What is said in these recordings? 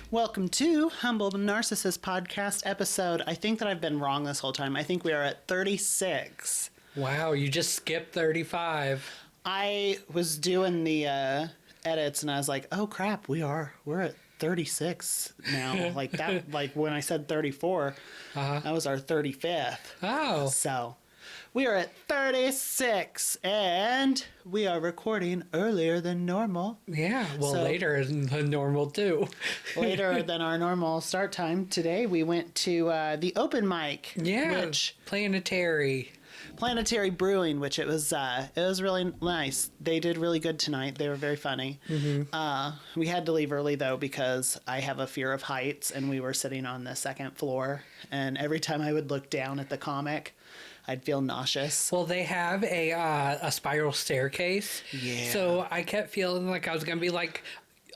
Welcome to Humble Narcissist Podcast episode. I think that I've been wrong this whole time. I think we are at 36. Wow, you just skipped 35. I was doing the edits and I was like, oh crap, we're at 36 now. Like that, like when I said 34, that was our 35th. Oh. So we are at 36 and we are recording earlier than normal. Yeah, well, later than normal too. Later than our normal start time. Today we went to the open mic. Yeah, Planetary Brewing, which it was really nice. They did really good tonight. They were very funny. Mm-hmm. We had to leave early though because I have a fear of heights, and we were sitting on the second floor. And every time I would look down at the comic, I'd feel nauseous. Well, they have a spiral staircase. Yeah. So I kept feeling like I was gonna be like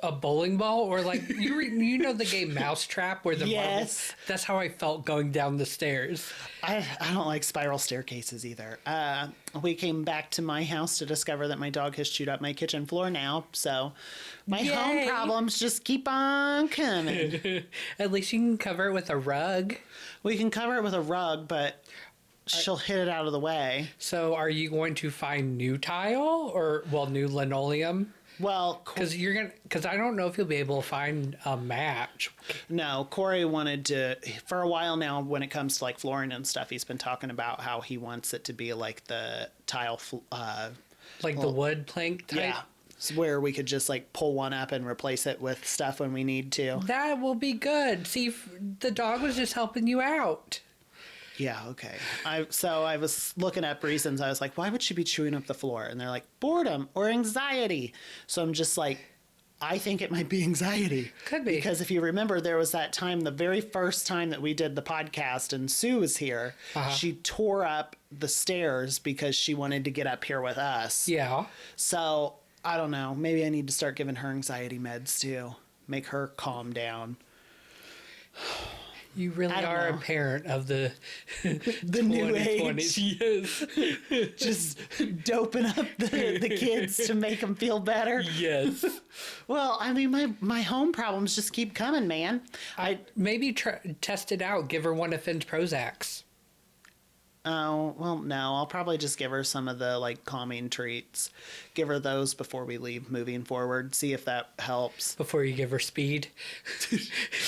a bowling ball, or like you know the game Mousetrap where the yes, marbles, that's how I felt going down the stairs. I don't like spiral staircases either. We came back to my house to discover that my dog has chewed up my kitchen floor now, so my home problems just keep on coming. At least you can cover it with a rug. We can cover it with a rug, but she'll hit it out of the way. So are you going to find new tile or new linoleum? Well, because I don't know if you'll be able to find a match. No, Corey wanted to, for a while now, when it comes to like flooring and stuff, he's been talking about how he wants it to be like the tile, the wood plank type. Yeah, where we could just like pull one up and replace it with stuff when we need to. That will be good. See, the dog was just helping you out. Yeah, okay. So I was looking up reasons. I was like, why would she be chewing up the floor? And they're like, boredom or anxiety. So I'm just like, I think it might be anxiety. Could be. Because if you remember, there was that time, the very first time that we did the podcast and Sue was here, she tore up the stairs because she wanted to get up here with us. Yeah. So I don't know. Maybe I need to start giving her anxiety meds too. Make her calm down. You really are a parent of the new age. Yes. Just doping up the kids to make them feel better. Yes. Well, I mean, my home problems just keep coming, man. I maybe test it out. Give her one of Finn's Prozacs. Oh, well, no. I'll probably just give her some of the, like, calming treats. Give her those before we leave moving forward. See if that helps. Before you give her speed?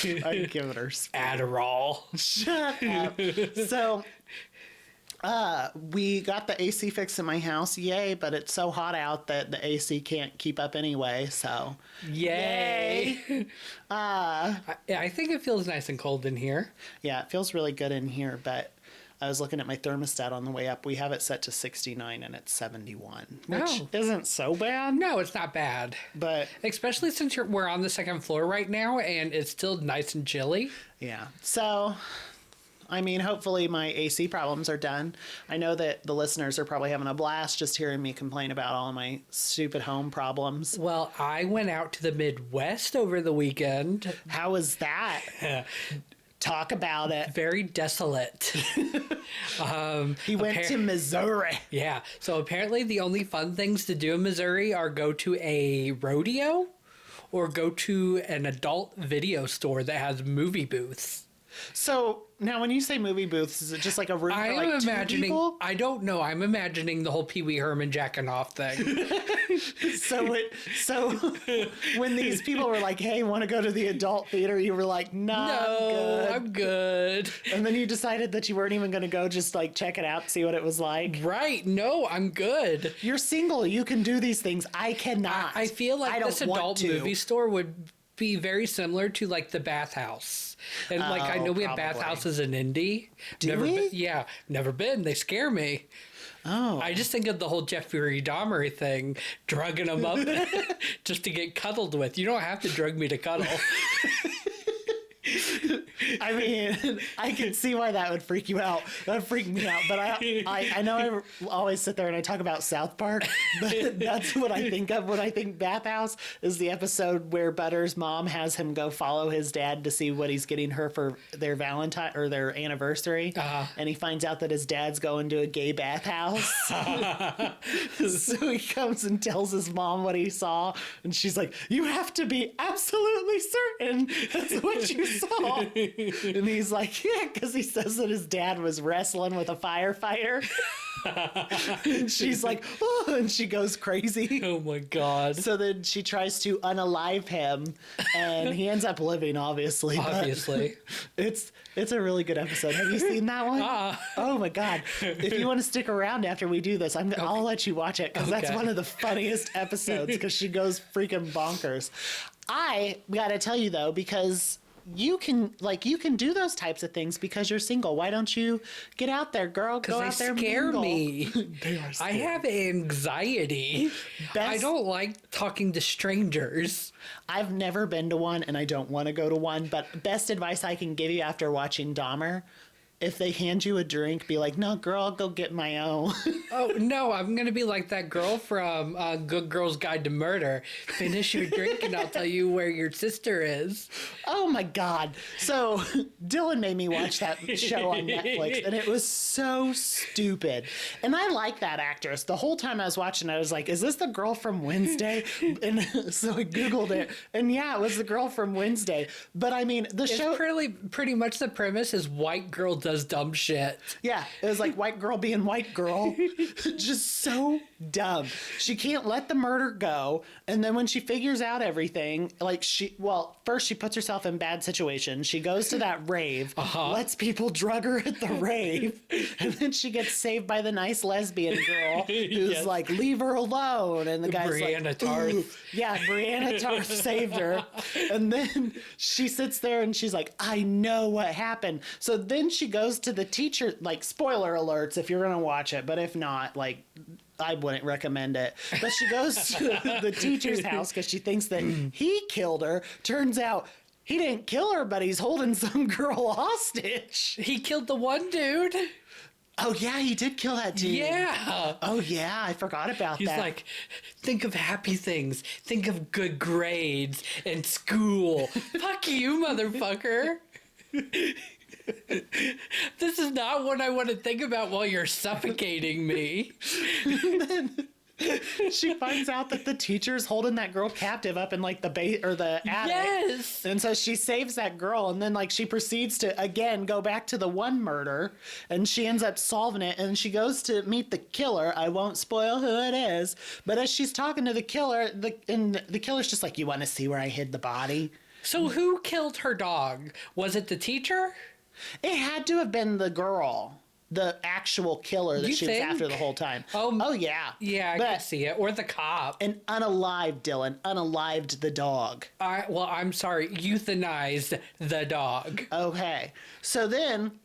I'd give her speed. Adderall. Shut up. So, we got the AC fixed in my house. Yay, but it's so hot out that the AC can't keep up anyway, so. Yay. I think it feels nice and cold in here. Yeah, it feels really good in here, but I was looking at my thermostat on the way up. We have it set to 69 and it's 71, which isn't so bad. No, it's not bad. But especially since we're on the second floor right now and it's still nice and chilly. Yeah. So, I mean, hopefully my AC problems are done. I know that the listeners are probably having a blast just hearing me complain about all my stupid home problems. Well, I went out to the Midwest over the weekend. How was that? Talk about it. Very desolate. He went to Missouri. Yeah. So apparently the only fun things to do in Missouri are go to a rodeo or go to an adult video store that has movie booths. So now when you say movie booths, is it just like a room for like two people? I don't know. I'm imagining the whole Pee Wee Herman jacking off thing. So when these people were like, hey, want to go to the adult theater? You were like, no, I'm good. And then you decided that you weren't even going to go just like check it out, see what it was like. Right. No, I'm good. You're single. You can do these things. I cannot. I feel like this adult movie store would be very similar to like the bathhouse. And like I know we have bathhouses in Indy. Do we? Yeah, never been. They scare me. Oh. I just think of the whole Jeffrey Dahmer thing, drugging them up just to get cuddled with. You don't have to drug me to cuddle. I mean, I can see why that would freak you out. That would freak me out. But I know I always sit there and I talk about South Park, but that's what I think of when I think bathhouse, is the episode where Butter's mom has him go follow his dad to see what he's getting her for their Valentine or their anniversary. And he finds out that his dad's going to a gay bathhouse. So he comes and tells his mom what he saw. And she's like, you have to be absolutely certain that's what you saw. And he's like, yeah, because he says that his dad was wrestling with a firefighter. And she's like, oh, and she goes crazy. Oh my God. So then she tries to unalive him, and he ends up living, obviously. Obviously. It's a really good episode. Have you seen that one? Oh my God. If you want to stick around after we do this, I'll let you watch it, because that's one of the funniest episodes, because she goes freaking bonkers. I gotta tell you though, because you can do those types of things because you're single. Why don't you get out there, girl? Go out there, scare mingle. me. They are scary. I have anxiety. I don't like talking to strangers. I've never been to one, and I don't want to go to one. But best advice I can give you after watching Dahmer: if they hand you a drink, be like, no, girl, I'll go get my own. Oh, no, I'm going to be like that girl from Good Girl's Guide to Murder. Finish your drink and I'll tell you where your sister is. Oh, my God. So Dillon made me watch that show on Netflix, and it was so stupid. And I like that actress. The whole time I was watching, I was like, is this the girl from Wednesday? And so I Googled it, and yeah, it was the girl from Wednesday. But I mean, the show... pretty much the premise is white girl does dumb shit. Yeah, it was like white girl being white girl. Just so dumb. She can't let the murder go, and then when she figures out everything, like first she puts herself in bad situations. She goes to that rave, lets people drug her at the rave, and then she gets saved by the nice lesbian girl who's like, leave her alone. And the guy's Brianna like, Tarth. Yeah, Brianna Tarth saved her. And then she sits there and she's like, I know what happened. So then she goes to the teacher, like, spoiler alerts if you're gonna watch it, but if not, like, I wouldn't recommend it. But she goes to the teacher's house because she thinks that he killed her. Turns out he didn't kill her, but he's holding some girl hostage. He killed the one dude. Oh, yeah, he did kill that dude. Yeah. Oh, yeah, I forgot about He's that. like, think of happy things. Think of good grades and school. Fuck you, motherfucker. This is not what I want to think about while you're suffocating me. She finds out that the teacher's holding that girl captive up in like the attic. Yes. And so she saves that girl, and then like she proceeds to again go back to the one murder, and she ends up solving it, and she goes to meet the killer. I won't spoil who it is, but as she's talking to the killer, the killer's just like, you want to see where I hid the body? So who killed her dog? Was it the teacher? It had to have been the girl, the actual killer that You she think? was after the whole time. Oh yeah. Yeah, I could see it. Or the cop. And unalived Dillon, unalived the dog. I'm sorry, euthanized the dog. Okay. So then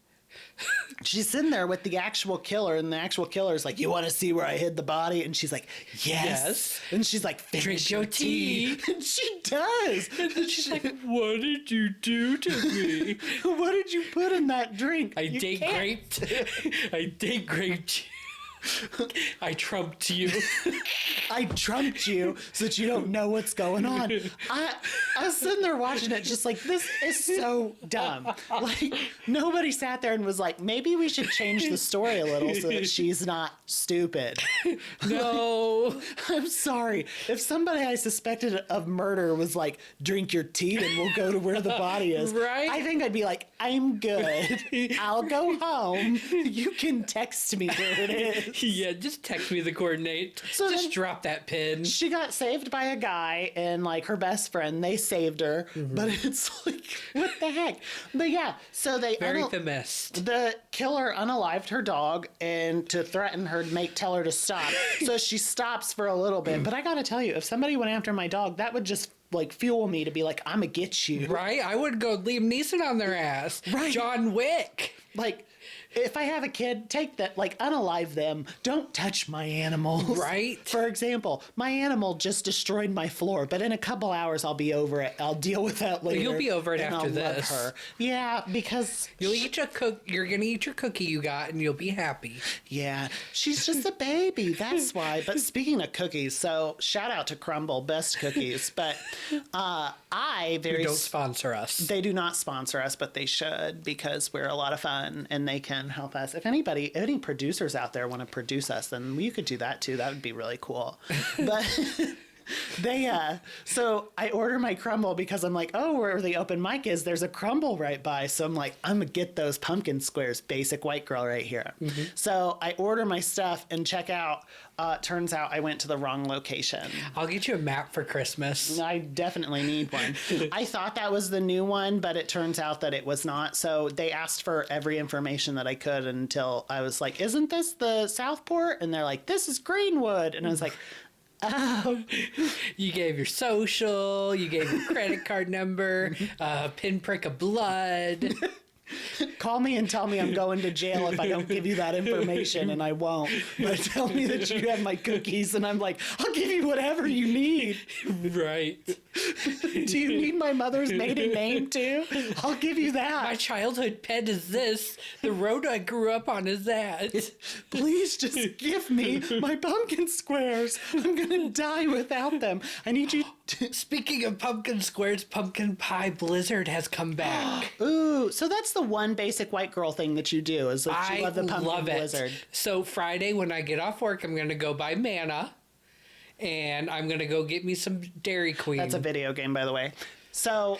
she's sitting there with the actual killer, and the actual killer's like, you want to see where I hid the body? And she's like, yes. And she's like, Drink your tea. And she does. And then she's like, what did you do to me? What did you put in that drink? I date graped. I date graped. I trumped you. I trumped you so that you don't know what's going on. I was sitting there watching it just like, this is so dumb. Like, nobody sat there and was like, maybe we should change the story a little so that she's not stupid. No. Like, I'm sorry. If somebody I suspected of murder was like, drink your tea and we'll go to where the body is. Right? I think I'd be like, I'm good. I'll go home. You can text me where it is. Yeah, just text me the coordinate. So just then- drop that pin. She got saved by a guy, and like her best friend, they saved her. But it's like, what the heck? But yeah, so they Very feminist. the killer unalived her dog and to threaten her to tell her to stop. So she stops for a little bit. But I gotta tell you, if somebody went after my dog, that would just like fuel me to be like, I'm gonna get you. Right? I would go Liam Neeson on their ass. Right. John Wick. Like, if I have a kid, take that, like, unalive them. Don't touch my animals. Right. For example, my animal just destroyed my floor, but in a couple hours I'll be over it. I'll deal with that later. You'll be over it and after I'll this. love her. Yeah, because You'll eat you're gonna eat your cookie you got, and you'll be happy. yeah, she's just a baby. That's why. But speaking of cookies, so shout out to Crumbl, best cookies. But Who don't sponsor us. They do not sponsor us, but they should because we're a lot of fun and they can help us. If any producers out there want to produce us, then you could do that too. That would be really cool. But so I order my Crumbl because I'm like, oh, where the open mic is, there's a Crumbl right by. So I'm like, I'm gonna get those pumpkin squares, basic white girl right here. Mm-hmm. So I order my stuff and check out. Turns out I went to the wrong location. I'll get you a map for Christmas. I definitely need one. I thought that was the new one, but it turns out that it was not. So they asked for every information that I could until I was like, isn't this the Southport? And they're like, this is Greenwood. And I was like, oh. You gave your social, you gave your credit card number, pinprick of blood. Call me and tell me I'm going to jail if I don't give you that information, and I won't. But tell me that you have my cookies, and I'm like, I'll give you whatever you need. Right. Do you need my mother's maiden name too? I'll give you that. My childhood pet is this. The road I grew up on is that. Please just give me my pumpkin squares. I'm gonna die without them. I need you to... Speaking of pumpkin squares, pumpkin pie blizzard has come back. Ooh, so that's the one basic white girl thing that you do is that you love the pumpkin blizzard. So Friday when I get off work, I'm gonna go buy Manna, and I'm gonna go get me some Dairy Queen. That's a video game, by the way. So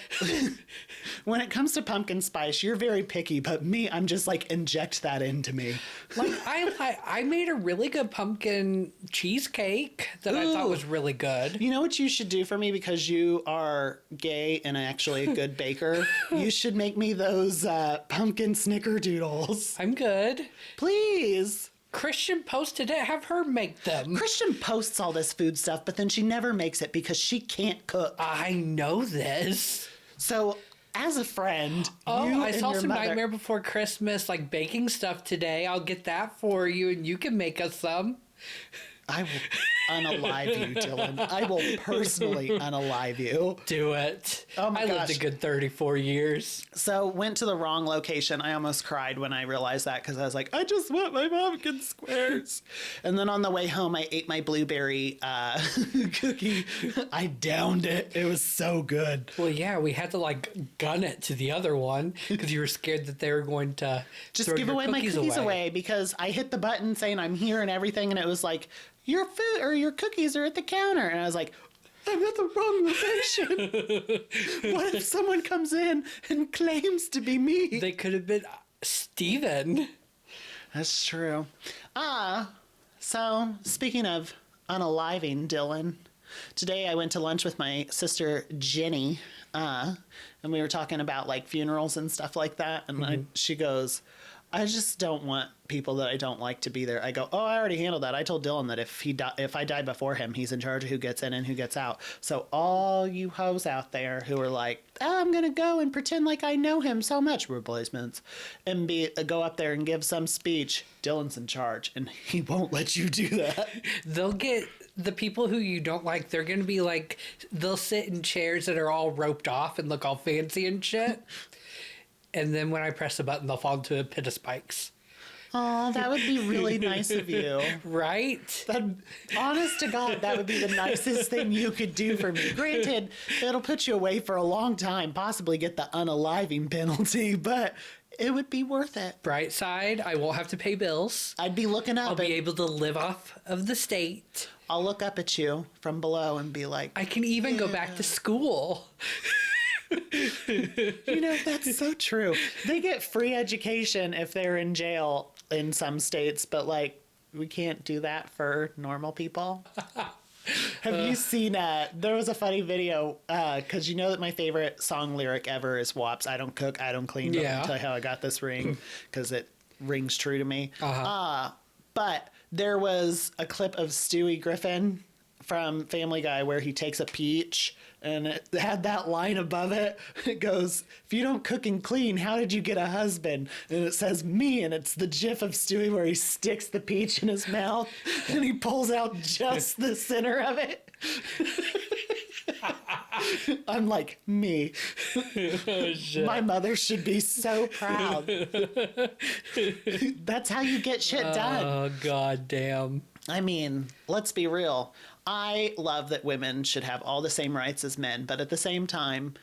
when it comes to pumpkin spice, you're very picky, but me, I'm just like, inject that into me. Like I made a really good pumpkin cheesecake that I thought was really good. You know what you should do for me because you are gay and actually a good baker? You should make me those pumpkin snickerdoodles. I'm good. Please. Christian posted it. Have her make them. Christian posts all this food stuff, but then she never makes it because she can't cook. I know this. So, as a friend, I saw some Nightmare Before Christmas, like baking stuff today. I'll get that for you, and you can make us some. I will unalive you, Dillon. I will personally unalive you. Do it. Oh my gosh. gosh. I lived a good 34 years. So went to the wrong location. I almost cried when I realized that because I was like, I just want my pumpkin squares. And then on the way home, I ate my blueberry cookie. I downed it. It was so good. Well, yeah, we had to like gun it to the other one because you were scared that they were going to just give away my cookies away because I hit the button saying I'm here and everything. And it was like, your food or your cookies are at the counter. And I was like, I'm at the wrong location. What if someone comes in and claims to be me? They could have been Steven. That's true. So speaking of unaliving, Dillon, today I went to lunch with my sister Jenny, and we were talking about like funerals and stuff like that. And she goes, I just don't want people that I don't like to be there. I go, I already handled that. I told Dillon that if I die before him, he's in charge of who gets in and who gets out. So all you hoes out there who are like, I'm going to go and pretend like I know him so much, replacements, and go up there and give some speech, Dillon's in charge, and he won't let you do that. They'll get the people who you don't like, they're going to be like, they'll sit in chairs that are all roped off and look all fancy and shit. And then when I press the button, they'll fall into a pit of spikes. Oh, that would be really nice of you. Right? Honest to God, that would be the nicest thing you could do for me. Granted, it'll put you away for a long time, possibly get the unaliving penalty, but it would be worth it. Bright side, I won't have to pay bills. I'd be looking up. I'll be able to live off of the state. I'll look up at you from below and be like, I can even go back to school. You know, that's so true. They get free education if they're in jail in some states, but like we can't do that for normal people. Have you seen there was a funny video because you know that my favorite song lyric ever is WAP's I don't cook, I don't clean, but I'll tell you how I got this ring because it rings true to me. But there was a clip of Stewie Griffin from Family Guy where he takes a peach and it had that line above it. It goes, "If you don't cook and clean, how did you get a husband?" And it says me, and it's the gif of Stewie where he sticks the peach in his mouth and he pulls out just the center of it. I'm like, me. Oh, shit. My mother should be so proud. That's how you get shit done. Oh, god damn. I mean, let's be real. I love that women should have all the same rights as men, but at the same time,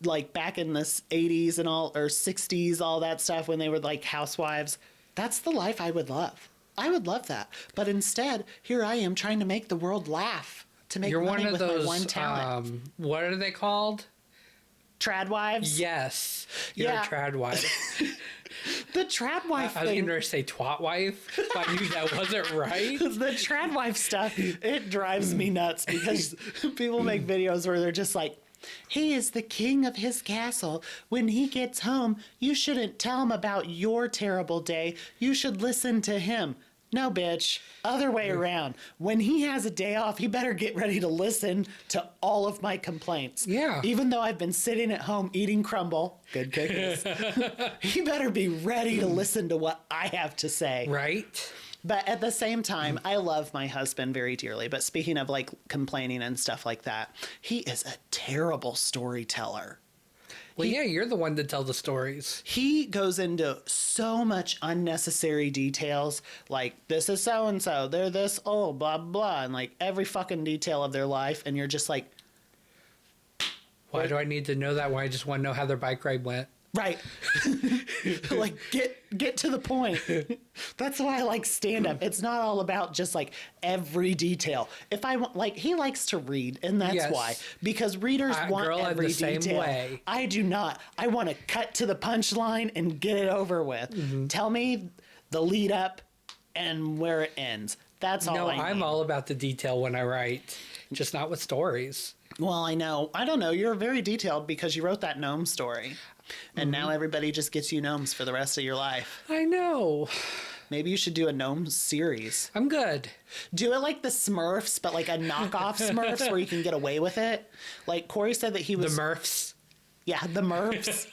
like back in the 80s and all, or 60s, all that stuff, when they were like housewives, that's the life I would love. I would love that. But instead, here I am trying to make the world laugh, to make You're money one of with those, my one talent. what are they called? Trad wives? Yes. You're Yeah. a trad wife. The trad wife I was thing. going to say twat wife, but I knew that wasn't right. The trad wife stuff, it drives me nuts because people make videos where they're just like, he is the king of his castle. When he gets home, you shouldn't tell him about your terrible day. You should listen to him. No, bitch. Other way around. When he has a day off, he better get ready to listen to all of my complaints. Yeah. Even though I've been sitting at home eating crumbl, good cookies, he better be ready to listen to what I have to say. Right? But at the same time, I love my husband very dearly. But speaking of like complaining and stuff like that, he is a terrible storyteller. Well, yeah, you're the one that tells the stories. He goes into so much unnecessary details, like this is so and so, they're this old, blah blah, and like every fucking detail of their life, and you're just like, Why do I need to know that when I just want to know how their bike ride went? right, like get to the point. That's why I like stand up. It's not all about just like every detail. If I want, like, he likes to read, and that's Yes. why, because readers want girl, I'm every the same detail. way. I do not. I want to cut to the punchline and get it over with. Mm-hmm. Tell me the lead up and where it ends. That's all No, I need. I'm all about the detail when I write, just not with stories. Well, I know. I don't know. You're very detailed because you wrote that gnome story. And now everybody just gets you gnomes for the rest of your life. I know. Maybe you should do a gnome series. I'm good. Do it like the Smurfs, but like a knockoff Smurfs where you can get away with it. Like Corey said that he The was... Murphs. Yeah, the Murphs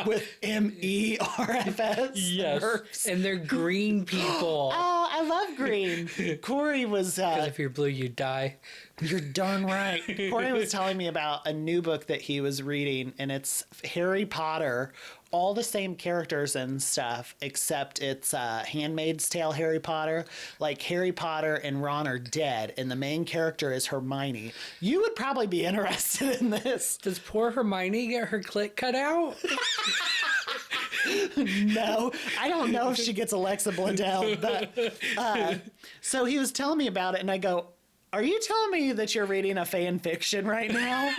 with MERFS. Yes. Murphs. And they're green people. Oh, I love green. Corey was... Because if you're blue, you die. You're darn right. Corey was telling me about a new book that he was reading, and it's Harry Potter, all the same characters and stuff, except it's Handmaid's Tale Harry Potter. Like Harry Potter and Ron are dead, and the main character is Hermione. You would probably be interested in this. Does poor Hermione get her clit cut out? No, I don't know if she gets Alexa Bledel, but so he was telling me about it, and I go, "Are you telling me that you're reading a fan fiction right now?"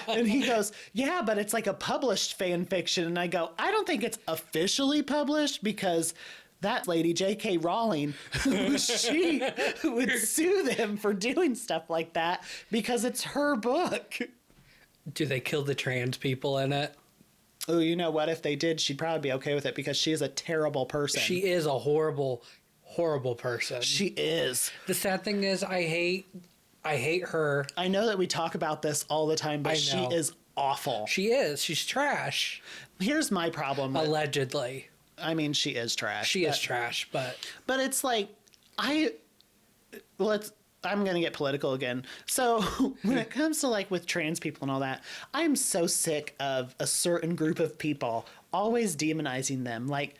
And he goes, "Yeah, but it's like a published fan fiction." And I go, "I don't think it's officially published because that lady, J.K. Rowling, she would sue them for doing stuff like that because it's her book." Do they kill the trans people in it? Oh, you know what? If they did, she'd probably be okay with it because she is a terrible person. She is a horrible, horrible person. She is. The sad thing is, I hate her. I know that we talk about this all the time, but I she know. is awful. She is. She's trash. Here's my problem. With, Allegedly. I mean, she is trash. She is trash, but But it's like, I'm going to get political again. So when it comes to like with trans people and all that, I'm so sick of a certain group of people always demonizing them. Like,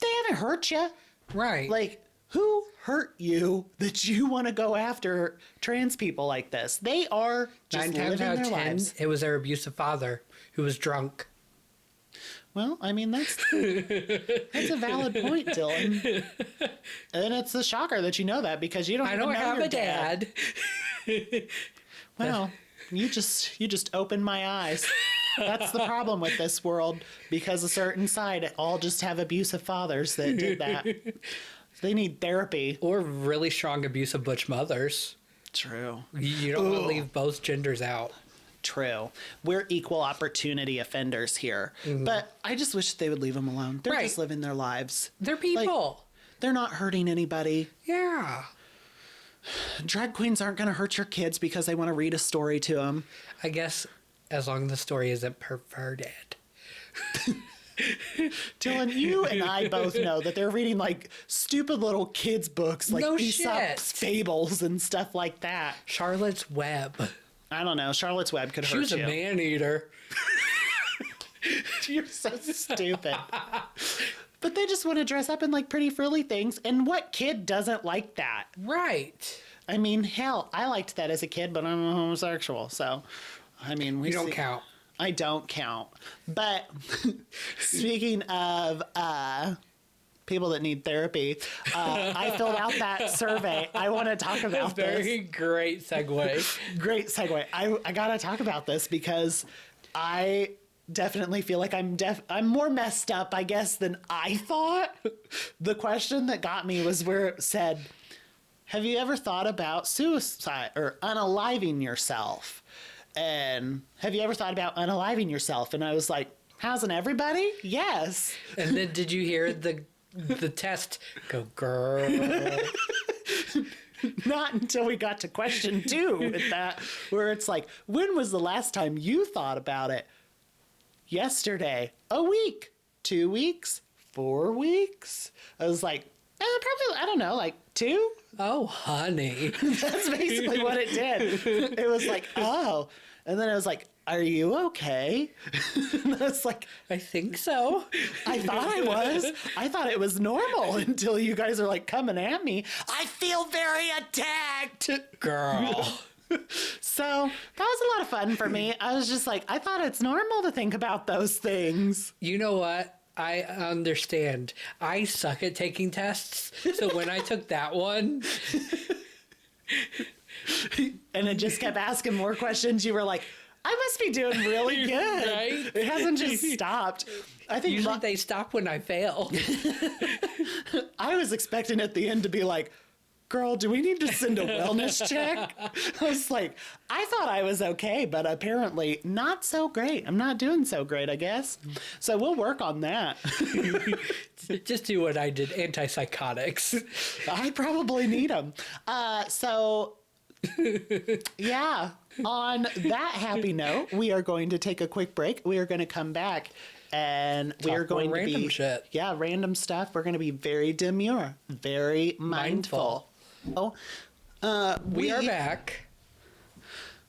they haven't hurt you. right. Like, who hurt you that you want to go after trans people like this? They are just 9 times living out their of 10, lives. it was their abusive father who was drunk. Well, I mean, that's a valid point, Dillon. And it's a shocker that you know that because you don't I even don't know have your a dad. Well, you just opened my eyes. That's the problem with this world because a certain side all just have abusive fathers that did that. They need therapy. Or really strong abusive butch mothers. True. You don't want to leave both genders out. True. We're equal opportunity offenders here. But I just wish they would leave them alone. They're Right. just living their lives. They're people. They're not hurting anybody. Yeah. Drag queens aren't going to hurt your kids because they want to read a story to them. I guess as long as the story isn't perverted. Dylan, you and I both know that they're reading like stupid little kids books like No Aesop's shit. fables and stuff like that. Charlotte's Web. I don't know. Charlotte's Web could She hurt was a you. man eater. You're so stupid. But they just want to dress up in like pretty frilly things. And what kid doesn't like that? Right. I mean, hell, I liked that as a kid, but I'm a homosexual. So, I mean, we You don't see- count. I don't count. But speaking of people that need therapy, I filled out that survey. I want to talk about Very this. great segue. Great segue. I got to talk about this because I definitely feel like I'm more messed up, I guess, than I thought. The question that got me was where it said, have you ever thought about suicide or unaliving yourself? And have you ever thought about unaliving yourself? And I was like, hasn't everybody? Yes. And then did you hear the test go, girl? Not until we got to question 2 with that, where it's like, when was the last time you thought about it? Yesterday. A week. 2 weeks. 4 weeks. I was like, probably, I don't know, like 2? Oh, honey. That's basically what it did. It was like, oh. And then I was like, are you okay? And I was like, I think so. I thought I was. I thought it was normal until you guys are like coming at me. I feel very attacked. Girl. So that was a lot of fun for me. I was just like, I thought it's normal to think about those things. You know what? I understand. I suck at taking tests. So when I took that one, And it just kept asking more questions. You were like, I must be doing really good. Right? It hasn't just stopped. I think usually they stop when I fail. I was expecting at the end to be like, girl, do we need to send a wellness check? I was like, I thought I was okay, but apparently not so great. I'm not doing so great, I guess. So we'll work on that. Just do what I did, antipsychotics. I probably need them. Yeah, on that happy note, we are going to take a quick break. We are going to come back and we Talk are going more to be random shit. Yeah, random stuff. We're going to be very demure, very mindful. We are back.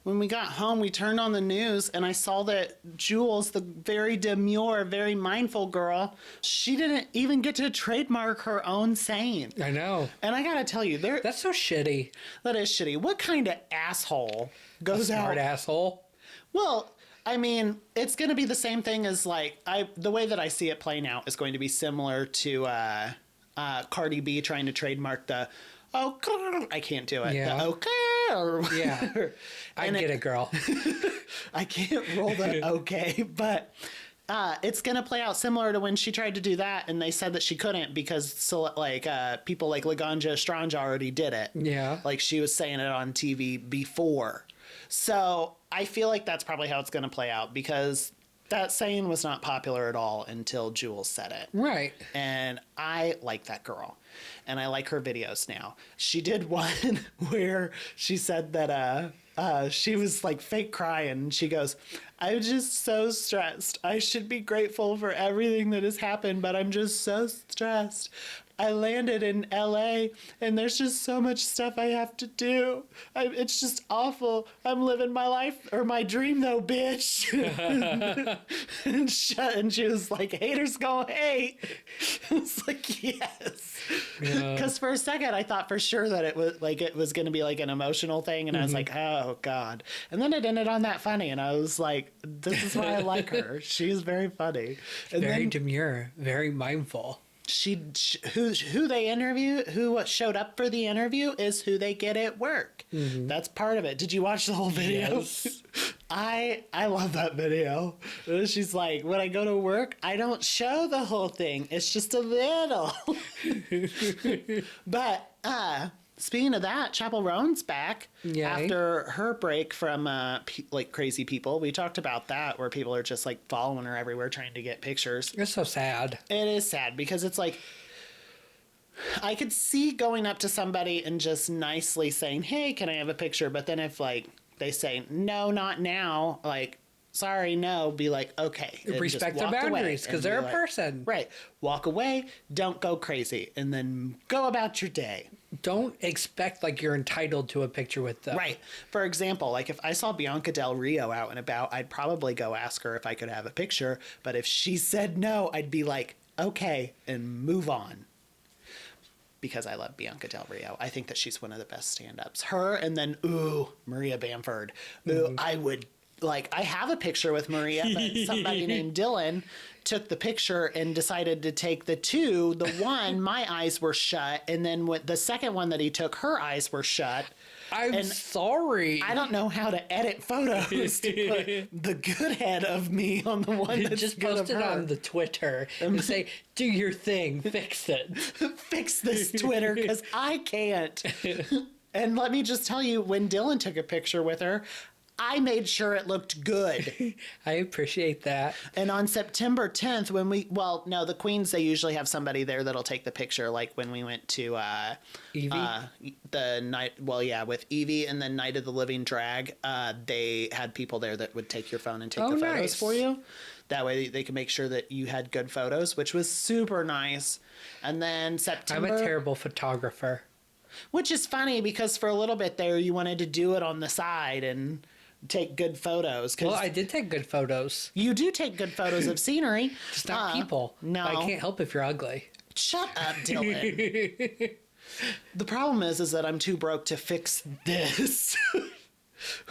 When we got home, we turned on the news and I saw that Jules, the very demure, very mindful girl, she didn't even get to trademark her own saying. I know. And I gotta tell you, That's so shitty. that is shitty. What kind of asshole goes out? Smart asshole. Well, I mean, it's going to be the same thing as like the way that I see it playing out is going to be similar to Cardi B trying to trademark the I can't do it. Yeah. The okay or Yeah. I And get it, girl. I can't roll the okay, but it's going to play out similar to when she tried to do that and they said that she couldn't because people like Laganja Estranja already did it. Yeah. Like she was saying it on TV before. So I feel like that's probably how it's going to play out because that saying was not popular at all until Jules said it. Right. And I like that girl. And I like her videos now. She did one where she said that she was like fake crying. And she goes, I'm just so stressed. I should be grateful for everything that has happened, but I'm just so stressed. I landed in LA and there's just so much stuff I have to do. It's just awful. I'm living my life or my dream though, bitch. and she was like, haters gonna hate. I was like, yes. Because for a second I thought for sure that it was going to be like an emotional thing. And I was like, oh God. And then it ended on that funny. And I was like, this is why I like her. She's very funny. And Very then demure. Very mindful. who they interview, who showed up for the interview is who they get at work. That's part of it. Did you watch the whole video? Yes. I love that video. She's like, when I go to work, I don't show the whole thing. It's just a little. But speaking of that, Chapel Roan's back Yay. after her break from like crazy people. We talked about that where people are just like following her everywhere trying to get pictures. It's so sad. It is sad because it's like I could see going up to somebody and just nicely saying, "Hey, can I have a picture?" But then if like they say, "No, not now," like, "Sorry, no," be like, "Okay." And Respect just their walk away boundaries because and they're be a like, person. Right. Walk away. Don't go crazy. And then go about your day. Don't expect like you're entitled to a picture with them. Right. For example, like if I saw Bianca Del Rio out and about, I'd probably go ask her if I could have a picture. But if she said no, I'd be like, "Okay," and move on. Because I love Bianca Del Rio. I think that she's one of the best stand-ups. Her and then, Maria Bamford. I would, like, I have a picture with Maria, but somebody named Dillon took the picture and decided to take the two. The one, my eyes were shut, and then with the second one that he took, her eyes were shut. I'm sorry. I don't know how to edit photos to put the good head of me on the one that's just good post of it her. on the Twitter and say, "Do your thing, fix it." Fix this Twitter because I can't. And let me just tell you, when Dillon took a picture with her, I made sure it looked good. I appreciate that. And on September 10th, when the Queens, they usually have somebody there that'll take the picture. Like when we went to Evie? the night, with Evie and then Night of the Living Drag, they had people there that would take your phone and take the photos nice. for you. That way they could make sure that you had good photos, which was super nice. And then September... I'm a terrible photographer. Which is funny because for a little bit there, you wanted to do it on the side and take good photos. Well, I did take good photos. You do take good photos of scenery. Just not people. No. I can't help if you're ugly. Shut up, Dillon. The problem is that I'm too broke to fix this.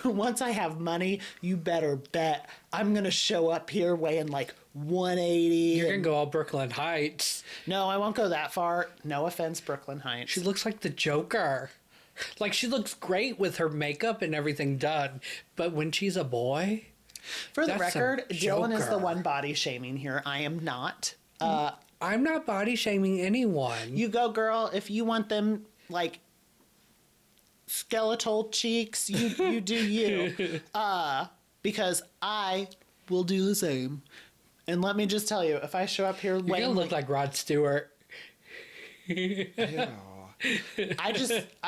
Once I have money, you better bet I'm going to show up here weighing like 180. You're going to go all Brooklyn Heights. No, I won't go that far. No offense, Brooklyn Heights. She looks like the Joker. Like, she looks great with her makeup and everything done. But when she's a boy... For the that's record, a Dillon is the Joker. one body shaming here. I am not. I'm not body shaming anyone. You go, girl. If you want them, like, skeletal cheeks, you do you. Because I will do the same. And let me just tell you, if I show up here... You're going to look like Rod Stewart.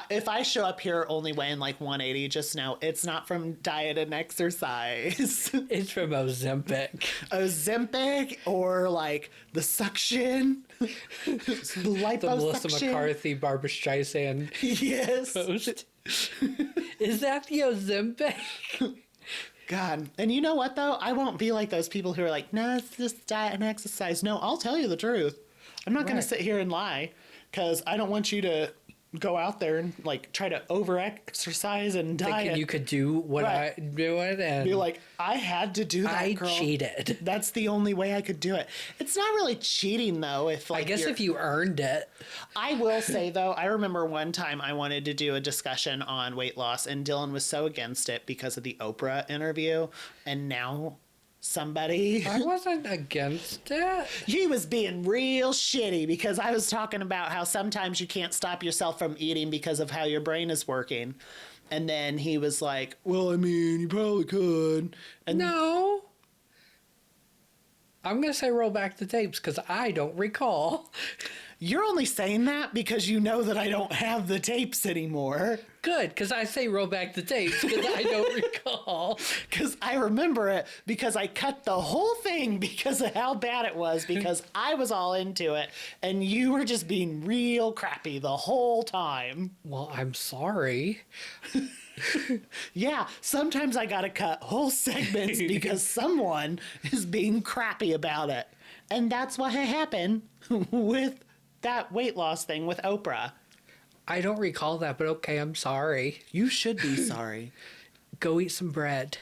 If I show up here only weighing like 180, just know it's not from diet and exercise. It's from Ozempic. Ozempic or like the suction. The liposuction. The Melissa McCarthy, Barbara Streisand Yes. post. Is that the Ozempic? God. And you know what, though? I won't be like those people who are like, "No, it's just diet and exercise." No, I'll tell you the truth. I'm not going to sit here and lie because I don't want you to go out there and like try to over-exercise and diet. Thinking you could do what Right. I do it and Be like, I had to do that, I girl. cheated. That's the only way I could do it. It's not really cheating, though. If like I guess if you earned it. I will say, though, I remember one time I wanted to do a discussion on weight loss, and Dillon was so against it because of the Oprah interview, and now somebody... I wasn't against it. He was being real shitty because I was talking about how sometimes you can't stop yourself from eating because of how your brain is working. And then he was like, "Well, I mean, you probably could." And No. I'm going to say roll back the tapes because I don't recall. you're only saying that because you know that I don't have the tapes anymore. Good, because I say roll back the tapes because I don't recall. Because I remember it because I cut the whole thing because of how bad it was because I was all into it and you were just being real crappy the whole time. Well, I'm sorry. Yeah, sometimes I gotta cut whole segments because someone is being crappy about it. And that's what happened with that weight loss thing with Oprah. I don't recall that, but okay, I'm sorry. You should be sorry. Go eat some bread.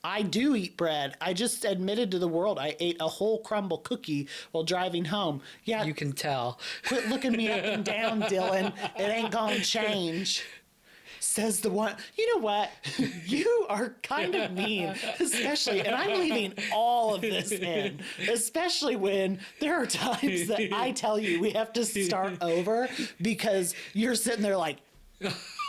I do eat bread. I just admitted to the world I ate a whole crumbl cookie while driving home. Yeah, You can tell. quit looking me up and down, Dillon. It ain't gonna change. Says the one. You know what? You are kind of mean, especially, and I'm leaving all of this in, especially when there are times that I tell you we have to start over because you're sitting there like,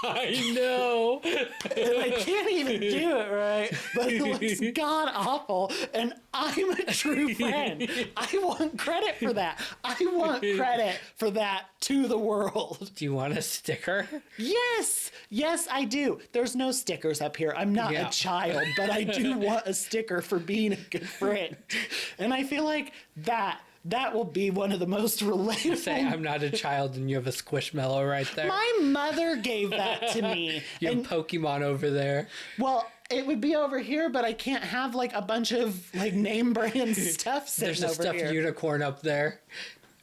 I know. And I can't even do it right, but it looks god awful. And I'm a true friend. I want credit for that. I want credit for that to the world. Do you want a sticker? Yes, yes, I do. There's no stickers up here. I'm not a child, but I do want a sticker for being a good friend. And I feel like that will be one of the most relatable. Say I'm not a child and you have a Squishmallow right there. My mother gave that to me. You have Pokemon over there. Well, it would be over here, but I can't have like a bunch of like name brand stuff sitting There's a over stuffed here. unicorn up there,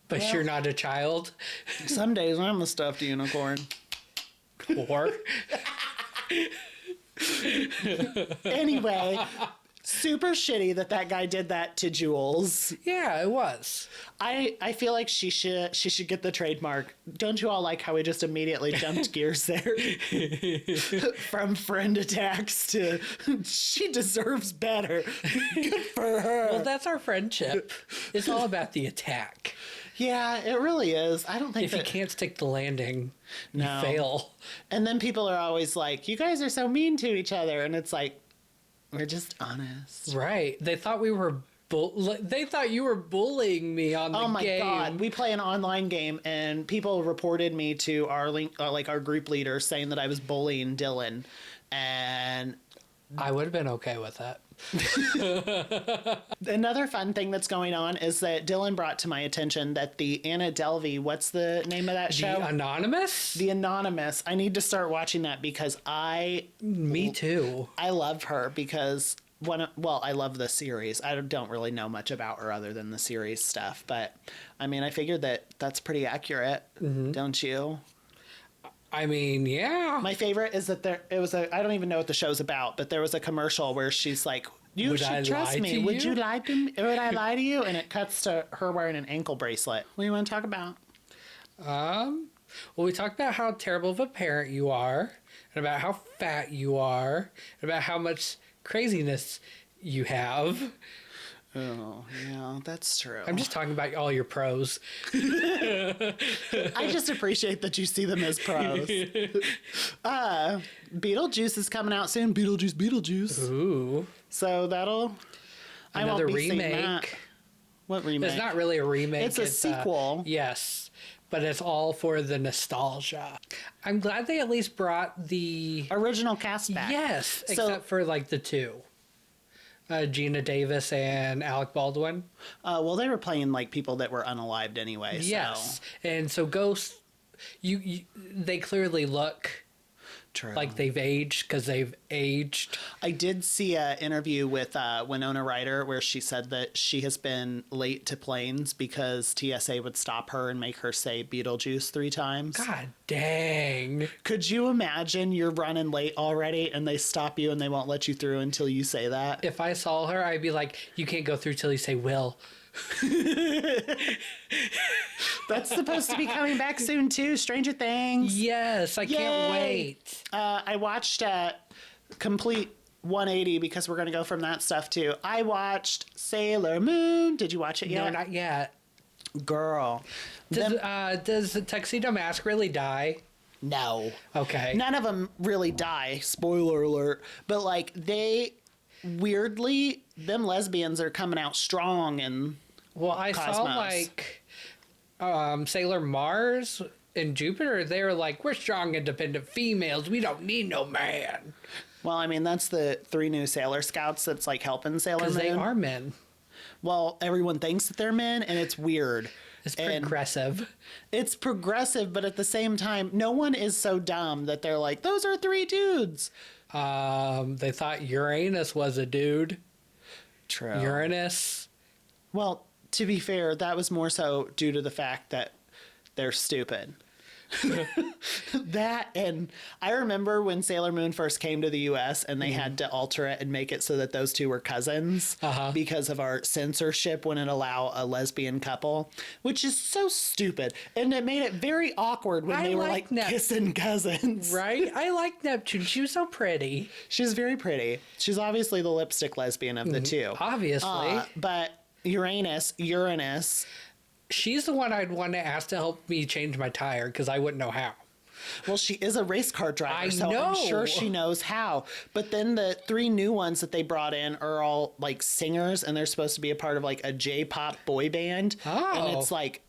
but you're not a child. Some days I'm a stuffed unicorn. Or Anyway, super shitty that guy did that to Jules. yeah, it was. I feel like she should get the trademark. Don't you all like how we just immediately jumped gears there? From friend attacks to she deserves better. Good for her. Well, that's our friendship. It's all about the attack. Yeah, it really is. I don't think If you can't stick the landing, you fail. And then people are always like, "You guys are so mean to each other," and it's like, we're just honest. Right. They thought we were they thought you were bullying me on the game. Oh my god, we play an online game and people reported me to our our group leader saying that I was bullying Dillon, and I would have been okay with that. another fun thing that's going on is that Dillon brought to my attention that the Anna Delvey, what's the name of that show? The Anonymous? The Anonymous. I need to start watching that because Me too. I love her because I love the series. I don't really know much about her other than the series stuff, but I mean, I figured that's pretty accurate, don't you? I mean, yeah. My favorite is that I don't even know what the show's about, but there was a commercial where she's like, "You Would I should trust lie me. to Would you? you lie to me? Would I lie to you?" And it cuts to her wearing an ankle bracelet. What do you want to talk about? Well, we talked about how terrible of a parent you are, and about how fat you are, and about how much craziness you have. Oh, yeah, that's true. I'm just talking about all your pros. I just appreciate that you see them as pros. Beetlejuice is coming out soon. Beetlejuice. Ooh. So that'll... I won't Another be seeing remake. that. What remake? It's not really a remake. It's a sequel. Yes. But it's all for the nostalgia. I'm glad they at least brought the... Original cast back. Yes, So- except for like the two. Gina Davis and Alec Baldwin. Well, they were playing like people that were unalived anyway. Yes. And so Ghost, they clearly look True. like they've aged because they've aged. I did see an interview with Winona Ryder where she said that she has been late to planes because TSA would stop her and make her say Beetlejuice 3 times. God dang. Could you imagine you're running late already and they stop you and they won't let you through until you say that? If I saw her, I'd be like, you can't go through till you say Will. That's supposed to be coming back soon too. Stranger Things. Yes, I can't Yay. wait. I watched complete 180 because we're going to go from that stuff too. I watched Sailor Moon. Did you watch it yet? No, not yet. Girl. Does the Tuxedo Mask really die? No. Okay. None of them really die. Spoiler alert. But like weirdly, them lesbians are coming out strong and Well, I saw Cosmos. like Sailor Mars and Jupiter. They were like, we're strong, independent females. We don't need no man. well, I mean, that's the 3 new Sailor Scouts that's like helping Sailor Moon. Because they are men. Well, everyone thinks that they're men, and it's weird. It's And progressive. it's progressive, but at the same time, no one is so dumb that they're like, those are 3 dudes. They thought Uranus was a dude. True. Uranus. Well, to be fair, that was more so due to the fact that they're stupid. That, and I remember when Sailor Moon first came to the US and they had to alter it and make it so that those 2 were cousins because of our censorship wouldn't allow a lesbian couple, which is so stupid. And it made it very awkward when they were like kissing cousins. Right? I like Neptune. She was so pretty. She's very pretty. She's obviously the lipstick lesbian of the 2. Obviously. But Uranus, She's the one I'd want to ask to help me change my tire because I wouldn't know how. Well, she is a race car driver, I so know. I'm sure she knows how. But then the 3 new ones that they brought in are all like singers, and they're supposed to be a part of like a J-pop boy band. Oh. And it's like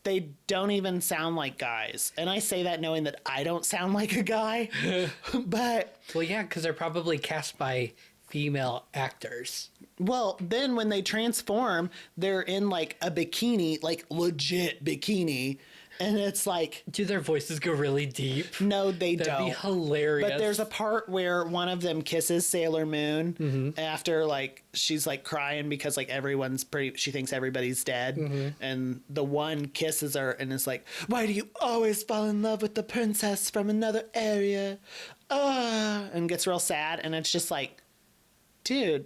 they don't even sound like guys. And I say that knowing that I don't sound like a guy. But Well, yeah, because they're probably cast by female actors. well, then when they transform, they're in like a bikini, like legit bikini. And it's like, Do their voices go really deep? no, they That'd don't. be hilarious. But there's a part where one of them kisses Sailor Moon Mm-hmm. after like she's like crying because like she thinks everybody's dead. Mm-hmm. And the one kisses her and is like, why do you always fall in love with the princess from another area? And gets real sad. And it's just like, dude,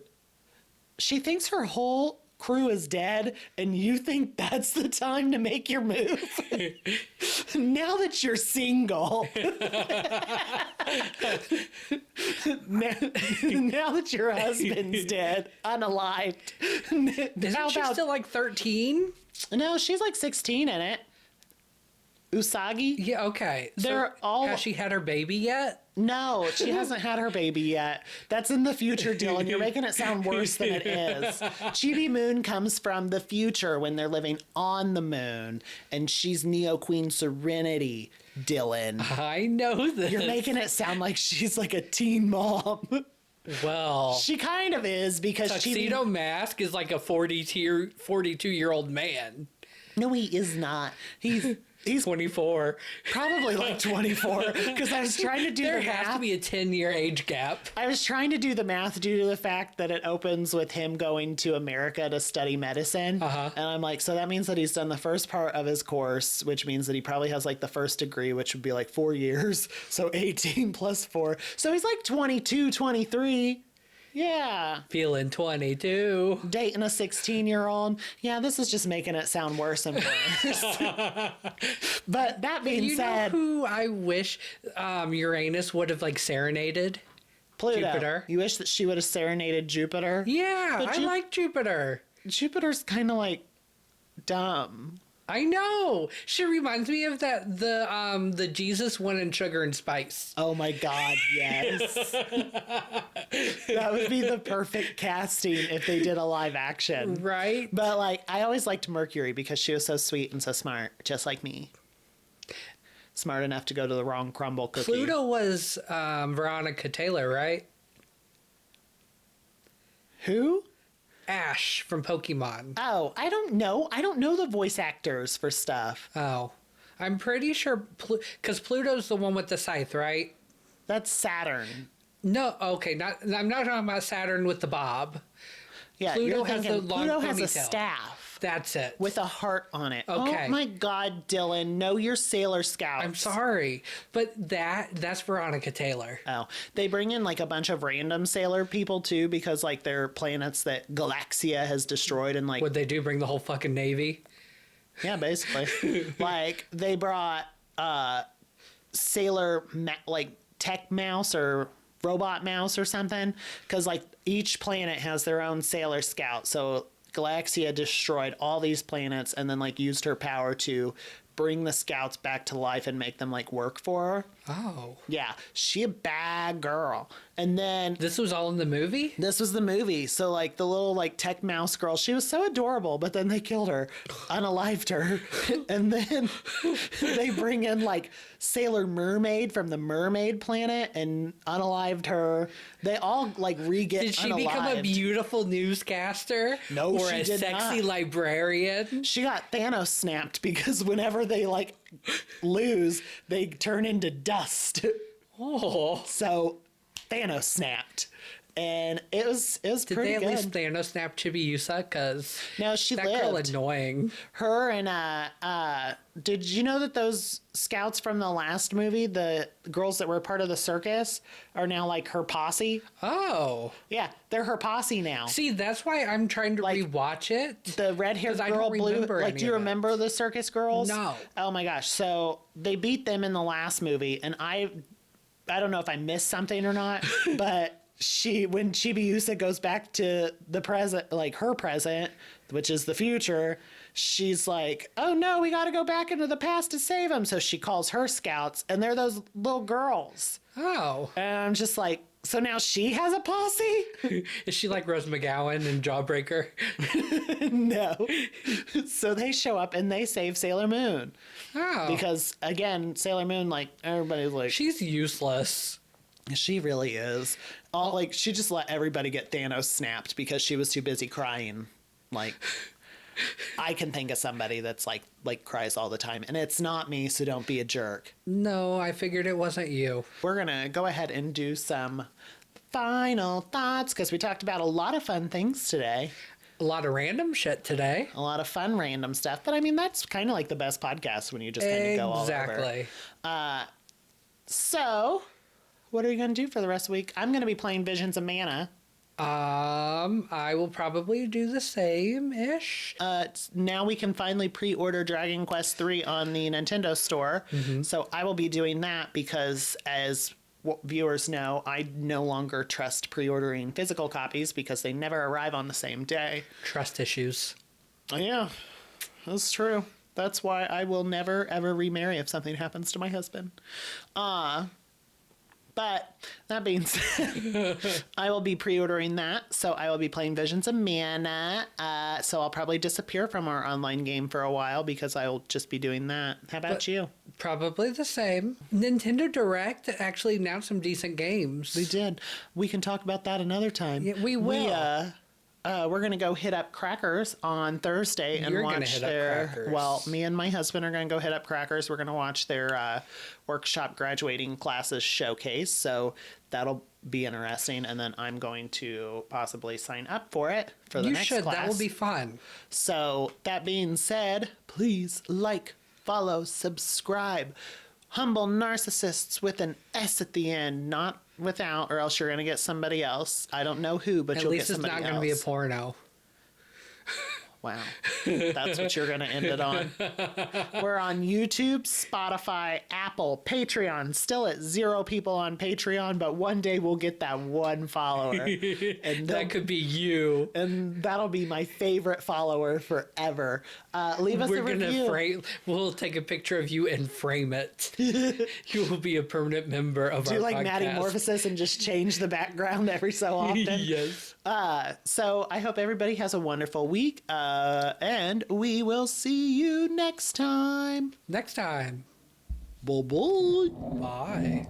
she thinks her whole crew is dead and you think that's the time to make your move. Now that you're single, now that your husband's dead, unalived, Isn't she still like 13? no, she's like 16 in it. Usagi? Yeah, okay. They're all- Has she had her baby yet? No, she hasn't had her baby yet. That's in the future, Dillon. You're making it sound worse than it is. Chibi Moon comes from the future when they're living on the moon, and she's Neo Queen Serenity, Dillon. I know this. You're making it sound like she's like a teen mom. Well, She kind of is because Tuxedo Mask is like a 42-year-old man. No, he is not. He's 24. probably like 24 because I was trying to do There the has math. to be a 10-year age gap. I was trying to do the math due to the fact that it opens with him going to America to study medicine. Uh-huh. And I'm like, so that means that he's done the first part of his course, which means that he probably has like the first degree, which would be like 4 years. So 18 plus 4. So he's like 22, 23. Yeah. Feeling 22. Dating a 16-year-old. Yeah, this is just making it sound worse and worse. But that being You said, know who I wish Uranus would have like serenaded? Pluto. Jupiter. You wish that she would have serenaded Jupiter? Yeah, But I like Jupiter. Jupiter's kind of like dumb. I know. She reminds me of the Jesus one in Sugar and Spice. Oh my God, yes. That would be the perfect casting if they did a live action. Right? But like, I always liked Mercury because she was so sweet and so smart, just like me. Smart enough to go to the wrong crumbl cookie. Pluto was Veronica Taylor, right? Who? Ash from Pokemon. Oh, I don't know. I don't know the voice actors for stuff. Oh. I'm pretty sure, because Pluto's the one with the scythe, right? That's Saturn. No, okay, I'm not talking about Saturn with the bob. Yeah, Pluto you're has thinking the long Pluto has a ponytail. staff That's it. with a heart on it. Okay. Oh my God, Dillon, know your Sailor Scouts. I'm sorry, but that's Veronica Taylor. Oh, they bring in like a bunch of random sailor people too because like they're planets that Galaxia has destroyed and like Would they do bring the whole fucking Navy? yeah, basically like they brought like tech mouse or robot mouse or something because like each planet has their own sailor scout. So Galaxia destroyed all these planets and then like used her power to bring the scouts back to life and make them like work for her. Oh. Yeah, she a bad girl. And then This was all in the movie? this was the movie. So like the little like tech mouse girl, she was so adorable, but then they killed her, unalived her. And then they bring in like Sailor Mermaid from the Mermaid Planet and unalived her. They all like re-get Did she become a unalived. beautiful newscaster? No, or she a did sexy not. librarian? She got Thanos snapped because whenever they like lose, they turn into dust. Oh. So Thanos snapped. And it was Did pretty they at good. least Thanos snap Chibiusa? Because No, she that lived. girl annoying. Her and did you know that those scouts from the last movie, the girls that were part of the circus, are now like her posse? Oh. Yeah, they're her posse now. See, that's why I'm trying to Like, rewatch it. The red-haired 'Cause I girl, don't blue. remember Like, any do you of it. remember the circus girls? No. Oh my gosh! So they beat them in the last movie, and I don't know if I missed something or not, but when Chibiusa goes back to the present, like her present, which is the future, she's like, oh no, we got to go back into the past to save him. So she calls her scouts, and they're those little girls. Oh. And I'm just like, so now she has a posse? Is she like Rose McGowan in Jawbreaker? No. So they show up and they save Sailor Moon. Oh. Because, again, Sailor Moon, like, everybody's like, She's useless. she really is. Like, she just let everybody get Thanos snapped because she was too busy crying. Like, I can think of somebody that's like cries all the time, and it's not me, so don't be a jerk. No, I figured it wasn't you. We're gonna go ahead and do some final thoughts because we talked about a lot of fun things today. A lot of random shit today. A lot of fun random stuff, but I mean that's kind of like the best podcast when you just kind of go all over. Exactly. So, what are you gonna do for the rest of the week? I'm gonna be playing Visions of Mana. I will probably do the same-ish. Now we can finally pre-order Dragon Quest III on the Nintendo store. Mm-hmm. So I will be doing that because, as viewers know, I no longer trust pre-ordering physical copies because they never arrive on the same day. Trust issues. Yeah, that's true. That's why I will never, ever remarry if something happens to my husband. But that being said, I will be pre-ordering that. So I will be playing Visions of Mana. So I'll probably disappear from our online game for a while because I'll just be doing that. How about you? Probably the same. Nintendo Direct actually announced some decent games. They did. We can talk about that another time. Yeah, we will. We're going to go hit up Crackers on Thursday and watch their... Well, me and my husband are going to go hit up Crackers. We're going to watch their workshop graduating classes showcase. So that'll be interesting. And then I'm going to possibly sign up for it for the next class. That will be fun. So that being said, please like, follow, subscribe. Humble Narcissists with an S at the end, not without, or else you're going to get somebody else. I don't know who, but you'll get somebody else. At least it's not going to be a porno. Wow. That's what you're going to end it on. We're on YouTube, Spotify, Apple, Patreon. Still at 0 people on Patreon, but one day we'll get that one follower. And that could be you. And that'll be my favorite follower forever. Leave us a review. We'll take a picture of you and frame it. You will be a permanent member of our podcast. Do like Maddie Morphosis and just change the background every so often? Yes. So I hope everybody has a wonderful week. And we will see you next time. Next time. Bye-bye. Bye.